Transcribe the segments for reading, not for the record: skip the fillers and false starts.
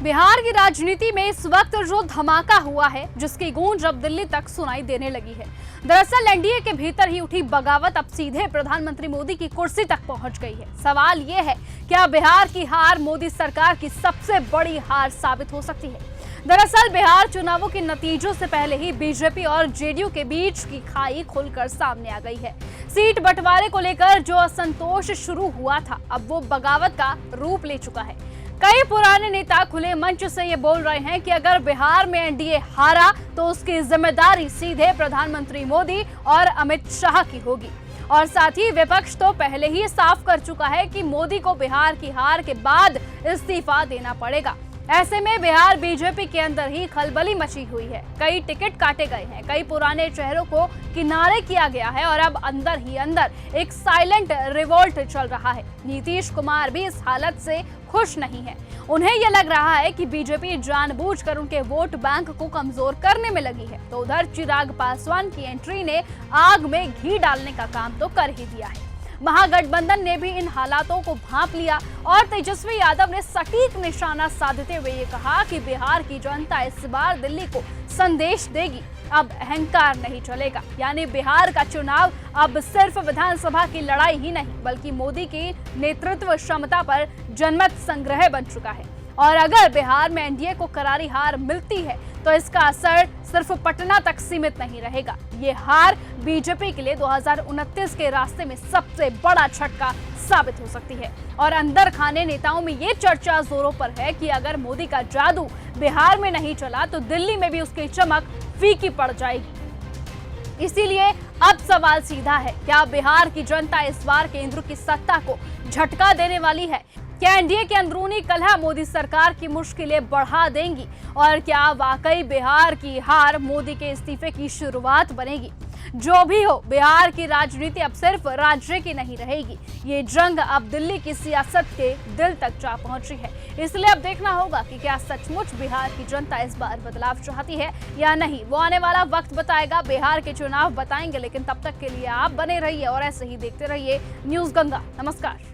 बिहार की राजनीति में इस वक्त जो धमाका हुआ है, जिसकी गूंज अब दिल्ली तक सुनाई देने लगी है। दरअसल एनडीए के भीतर ही उठी बगावत अब सीधे प्रधानमंत्री मोदी की कुर्सी तक पहुंच गई है। सवाल ये है, क्या बिहार की हार मोदी सरकार की सबसे बड़ी हार साबित हो सकती है? दरअसल बिहार चुनावों के नतीजों से पहले ही बीजेपी और जेडीयू के बीच की खाई खुलकर सामने आ गई है। सीट बंटवारे को लेकर जो असंतोष शुरू हुआ था, अब वो बगावत का रूप ले चुका है। कई पुराने नेता खुले मंच से ये बोल रहे हैं कि अगर बिहार में एनडीए हारा तो उसकी जिम्मेदारी सीधे प्रधानमंत्री मोदी और अमित शाह की होगी। और साथ ही विपक्ष तो पहले ही साफ कर चुका है कि मोदी को बिहार की हार के बाद इस्तीफा देना पड़ेगा। ऐसे में बिहार बीजेपी के अंदर ही खलबली मची हुई है। कई टिकट काटे गए हैं, कई पुराने चेहरों को किनारे किया गया है और अब अंदर ही अंदर एक साइलेंट रिवोल्ट चल रहा है। नीतीश कुमार भी इस हालत से खुश नहीं है। उन्हें यह लग रहा है कि बीजेपी जानबूझकर उनके वोट बैंक को कमजोर करने में लगी है। तो उधर चिराग पासवान की एंट्री ने आग में घी डालने का काम तो कर ही दिया है। महागठबंधन ने भी इन हालातों को भांप लिया और तेजस्वी यादव ने सटीक निशाना साधते हुए ये कहा कि बिहार की जनता इस बार दिल्ली को संदेश देगी, अब अहंकार नहीं चलेगा। यानी बिहार का चुनाव अब सिर्फ विधानसभा की लड़ाई ही नहीं, बल्कि मोदी की नेतृत्व क्षमता पर जनमत संग्रह बन चुका है। और अगर बिहार में एनडीए को करारी हार मिलती है तो इसका असर सिर्फ पटना तक सीमित नहीं रहेगा। ये हार बीजेपी के लिए 2029 के रास्ते में सबसे बड़ा झटका साबित हो सकती है। और अंदर खाने नेताओं में ये चर्चा जोरों पर है कि अगर मोदी का जादू बिहार में नहीं चला तो दिल्ली में भी उसकी चमक फीकी पड़ जाएगी। इसीलिए अब सवाल सीधा है, क्या बिहार की जनता इस बार केंद्र की सत्ता को झटका देने वाली है? क्या एनडीए के अंदरूनी कलह मोदी सरकार की मुश्किलें बढ़ा देंगी? और क्या वाकई बिहार की हार मोदी के इस्तीफे की शुरुआत बनेगी? जो भी हो, बिहार की राजनीति अब सिर्फ राज्य की नहीं रहेगी। ये जंग अब दिल्ली की सियासत के दिल तक जा पहुंची है। इसलिए अब देखना होगा कि क्या सचमुच बिहार की जनता इस बार बदलाव चाहती है या नहीं। वो आने वाला वक्त बताएगा, बिहार के चुनाव बताएंगे। लेकिन तब तक के लिए आप बने रहिए और ऐसे ही देखते रहिए न्यूज गंगा। नमस्कार।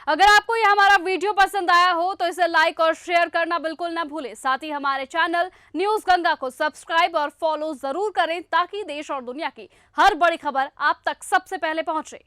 अगर आपको यह हमारा वीडियो पसंद आया हो तो इसे लाइक और शेयर करना बिल्कुल ना भूलें। साथ ही हमारे चैनल न्यूज गंगा को सब्सक्राइब और फॉलो जरूर करें ताकि देश और दुनिया की हर बड़ी खबर आप तक सबसे पहले पहुंचे।